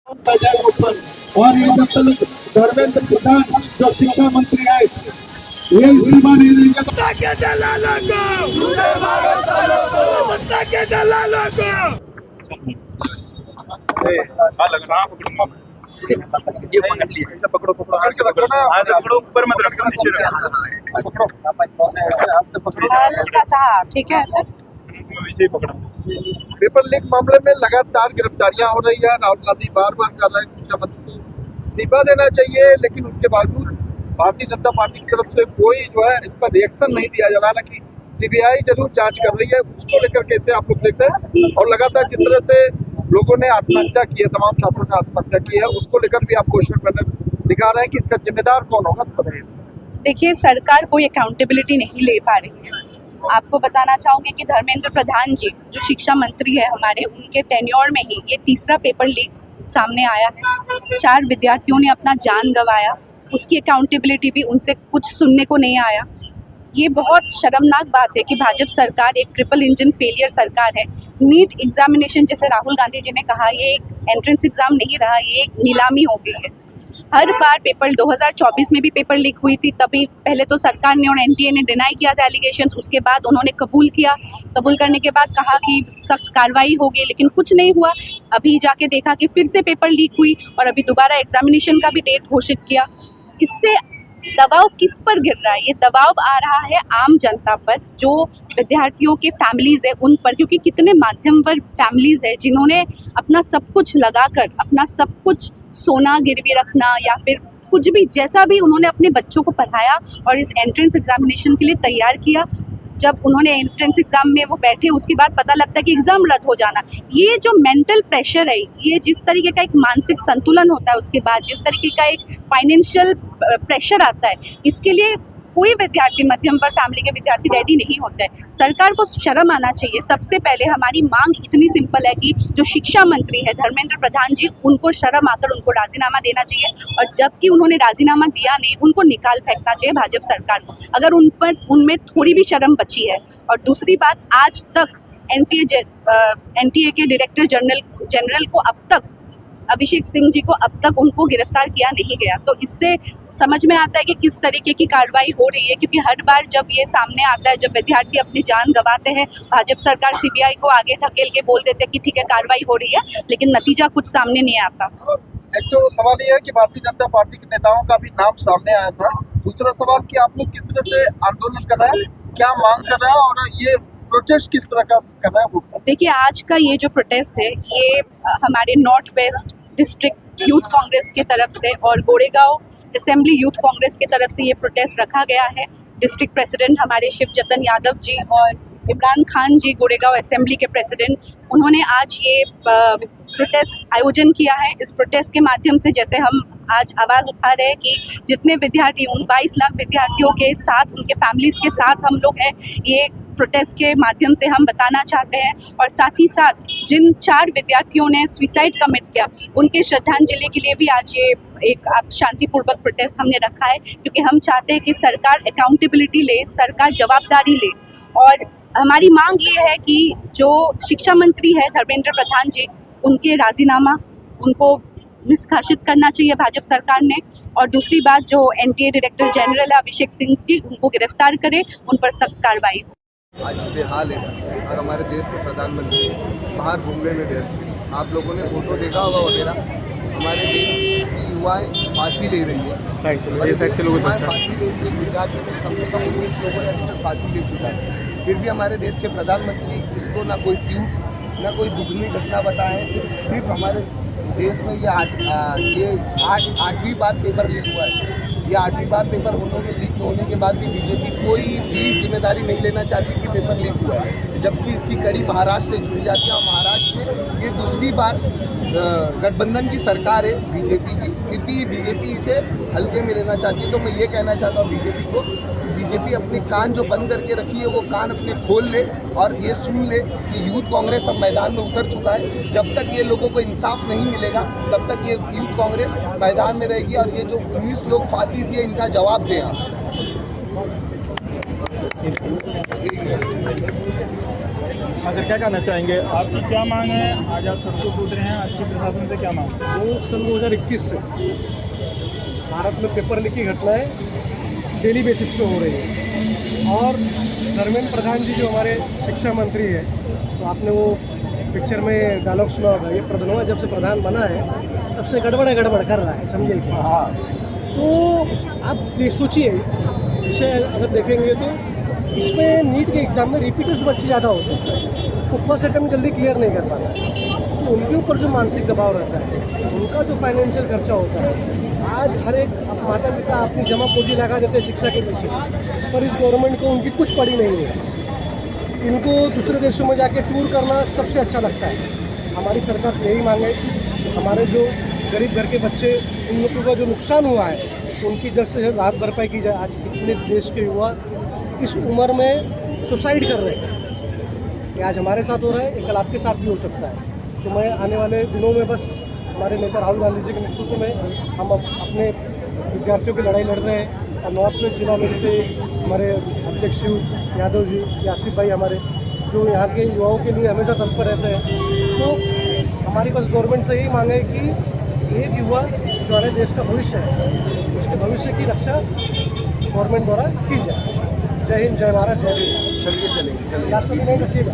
और ये जब तक धर्मेंद्र प्रधान जो शिक्षा मंत्री है ये सीमा नहीं देंगे तो सत्ता के दलालों को सत्ता के दलालों को ये पकड़ लिया, ऐसा पकड़ो पकड़ो, ऐसे पकड़ो ना, ऐसे पकड़ो, ऊपर मत रखो, नीचे रखो, पकड़ो, हल्का सा, ठीक है सर। वैसे ही पकड़ो। पेपर लीक मामले में लगातार गिरफ्तारियां हो रही है। राहुल गांधी बार बार कर रहे हैं शिक्षा मंत्री को इस्तीफा देना चाहिए, लेकिन उसके बावजूद भारतीय जनता पार्टी की तरफ से कोई जो है इस पर रिएक्शन नहीं दिया जा रहा। हालांकि सीबीआई जरूर जांच कर रही है, उसको लेकर कैसे आप लोग देखते हैं। और लगातार जिस तरह से लोगों ने आत्महत्या की है, तमाम छात्रों ने आत्महत्या की है, उसको लेकर भी आप क्वेश्चन करने दिखा रहे हैं कि इसका जिम्मेदार कौन होगा। बताइए। देखिए, सरकार कोई अकाउंटेबिलिटी नहीं ले पा रही है। आपको बताना चाहूँगी कि धर्मेंद्र प्रधान जी जो शिक्षा मंत्री है हमारे, उनके टेन्योर में ही ये तीसरा पेपर लीक सामने आया है। 4 विद्यार्थियों ने अपना जान गंवाया, उसकी अकाउंटेबिलिटी भी उनसे कुछ सुनने को नहीं आया। ये बहुत शर्मनाक बात है कि भाजपा सरकार एक ट्रिपल इंजन फेलियर सरकार है। नीट एग्जामिनेशन, जैसे राहुल गांधी जी ने कहा, ये एक एंट्रेंस एग्जाम नहीं रहा, ये एक नीलामी हो गई है। हर बार पेपर 2024 में भी पेपर लीक हुई थी, तभी पहले तो सरकार ने और एनटीए ने डिनाई किया था एलिगेशंस, उसके बाद उन्होंने कबूल किया। कबूल करने के बाद कहा कि सख्त कार्रवाई होगी, लेकिन कुछ नहीं हुआ। अभी जाके देखा कि फिर से पेपर लीक हुई और अभी दोबारा एग्जामिनेशन का भी डेट घोषित किया। इससे दबाव किस पर गिर रहा है? ये दबाव आ रहा है आम जनता पर, जो विद्यार्थियों के फैमिलीज़ है उन पर, क्योंकि कितने मध्यम वर्ग फैमिलीज़ है जिन्होंने अपना सब कुछ लगाकर, अपना सब कुछ सोना गिरवी रखना या फिर कुछ भी, जैसा भी उन्होंने अपने बच्चों को पढ़ाया और इस एंट्रेंस एग्जामिनेशन के लिए तैयार किया। जब उन्होंने एंट्रेंस एग्जाम में वो बैठे, उसके बाद पता लगता है कि एग्ज़ाम रद्द हो जाना। ये जो मेंटल प्रेशर है, ये जिस तरीके का एक मानसिक संतुलन होता है, उसके बाद जिस तरीके का एक फाइनेंशियल प्रेशर आता है, इसके लिए कोई विद्यार्थी, मध्यम वर्ग फैमिली के विद्यार्थी रेडी नहीं होते हैं। सरकार को शर्म आना चाहिए। सबसे पहले हमारी मांग इतनी सिंपल है कि जो शिक्षा मंत्री है धर्मेंद्र प्रधान जी, उनको शर्म आकर उनको राजीनामा देना चाहिए, और जबकि उन्होंने राजीनामा दिया नहीं, उनको निकाल फेंकना चाहिए भाजपा सरकार को, अगर उनमें थोड़ी भी शर्म बची है। और दूसरी बात, आज तक एनटीए के डायरेक्टर जनरल को अब तक, अभिषेक सिंह जी को अब तक उनको गिरफ्तार किया नहीं गया। तो इससे समझ में आता है कि किस तरीके की कार्रवाई हो रही है, क्योंकि हर बार जब ये सामने आता है, जब विद्यार्थी अपनी जान गंवाते हैं, भाजपा सरकार सीबीआई को आगे धकेल के बोल देते हैं कि ठीक है कार्रवाई हो रही है, लेकिन नतीजा कुछ सामने नहीं आता। एक तो सवाल ये है कि भारतीय जनता पार्टी के नेताओं का भी नाम सामने आया था। दूसरा सवाल कि आप लोग किस तरह से आंदोलन कर रहे हैं, क्या मांग कर रहे हैं, और ये प्रोटेस्ट किस तरह का कर रहे हैं? देखिए, आज का ये जो प्रोटेस्ट है, ये हमारे north west district youth Congress की तरफ से और गोरेगांव असेंबली यूथ कांग्रेस की तरफ से ये प्रोटेस्ट रखा गया है। डिस्ट्रिक्ट प्रेसिडेंट हमारे शिवजतन यादव जी और इमरान खान जी, गोरेगांव असेंबली के प्रेसिडेंट, उन्होंने आज ये प्रोटेस्ट आयोजन किया है। इस प्रोटेस्ट के माध्यम से, जैसे हम आज आवाज़ उठा रहे हैं कि जितने विद्यार्थी, उन 22 लाख विद्यार्थियों के साथ, उनके फैमिलीज़ के साथ हम लोग हैं, ये प्रोटेस्ट के माध्यम से हम बताना चाहते हैं। और साथ ही साथ जिन 4 विद्यार्थियों ने सुसाइड कमिट किया, उनके श्रद्धांजलि के लिए भी आज ये एक शांतिपूर्वक प्रोटेस्ट हमने रखा है, क्योंकि हम चाहते हैं कि सरकार अकाउंटेबिलिटी ले, सरकार जवाबदारी ले। और हमारी मांग ये है कि जो शिक्षा मंत्री है धर्मेंद्र प्रधान जी, उनके राजीनामा, उनको निष्कासित करना चाहिए भाजपा सरकार ने। और दूसरी बात, जो एनटीए डायरेक्टर जनरल है अभिषेक सिंह जी, उनको गिरफ्तार करे, उन पर सख्त कार्रवाई हो। आज बेहाल है और हमारे देश के प्रधानमंत्री बाहर घूमने में व्यस्त हैं। आप लोगों ने फोटो देखा होगा वगैरह, हमारे देश की युवाएँ फांसी ले रही है। फांसी ले रही है, गुजरात में कम से कम 19 लोगों ने अभी तक फांसी ले चुका है। फिर भी हमारे देश के प्रधानमंत्री इसको ना कोई ट्यूब, ना कोई दुगनी घटना बताएं। सिर्फ हमारे देश में ये आठवीं बार पेपर लीक हुआ है। ये 8वीं बार पेपर लीक होने के बाद भी बीजेपी कोई भी जिम्मेदारी नहीं लेना चाहती कि पेपर लीक हुआ है, जबकि इसकी कड़ी महाराष्ट्र से जुड़ी जाती है। और महाराष्ट्र में ये दूसरी बार गठबंधन की सरकार है बीजेपी की, फिर भी बीजेपी इसे हल्के में लेना चाहती है। तो मैं ये कहना चाहता हूँ बीजेपी को, बीजेपी अपने कान जो बंद करके रखी है वो कान अपने खोल ले और ये सुन ले कि यूथ कांग्रेस अब मैदान में उतर चुका है। जब तक ये लोगों को इंसाफ नहीं मिलेगा, तब तक ये यूथ कांग्रेस मैदान में रहेगी। और ये जो 19 लोग फांसी दिए, इनका जवाब दें आप। हाँ सर, क्या कहना चाहेंगे? आपकी क्या मांग है? आज आप सड़कों कूद रहे हैं, आपकी प्रशासन से क्या मांग है? वो सन 2021 से भारत में पेपर लीक की घटनाएं डेली बेसिस पे हो रही है और धर्मेंद्र प्रधान जी जो हमारे शिक्षा मंत्री है, तो आपने वो पिक्चर में डायलॉग सुना होगा, ये प्रधानवा जब से प्रधान बना है तब से गड़बड़ कर रहा है, समझे क्या? हाँ, तो आप ये सोचिए, विषय अगर देखेंगे तो इसमें नीट के एग्ज़ाम में रिपीटर्स बच्चे ज़्यादा होते हैं, तो फर्स्ट अटेम्प्ट जल्दी क्लियर नहीं कर पाता, तो उनके ऊपर जो मानसिक दबाव रहता है, उनका जो फाइनेंशियल खर्चा होता है, आज हर एक माता पिता अपनी जमा पूंजी लगा देते हैं शिक्षा के पीछे, पर इस गवर्नमेंट को उनकी कुछ पड़ी नहीं है। इनको दूसरे देशों में जाके टूर करना सबसे अच्छा लगता है। हमारी सरकार से यही मांगे, हमारे जो गरीब घर के बच्चे, उन लोगों का जो नुकसान हुआ है, उनकी जल्द से जल्द राहत भरपाई की जाए। आज कितने देश के युवा इस उम्र में सुसाइड कर रहे हैं, ये आज हमारे साथ हो रहा है, ये कल आपके साथ भी हो सकता है। तो मैं आने वाले दिनों में बस हमारे नेता राहुल गांधी जी के नेतृत्व में हम अपने विद्यार्थियों की लड़ाई लड़ रहे हैं और नॉर्थ में जिला में से हमारे अध्यक्ष यादव जी, आसिफ भाई हमारे, जो यहाँ के युवाओं के लिए हमेशा तत्पर रहते हैं। तो हमारी बस गवर्नमेंट से यही मांग है कि एक युवा जो हमारे देश का भविष्य है, उसके भविष्य की रक्षा गवर्नमेंट द्वारा की जाए। जय हिंद, जय भारत, जय भीम। चलिए चलेंगे। राष्ट्रपति नहीं रखिएगा।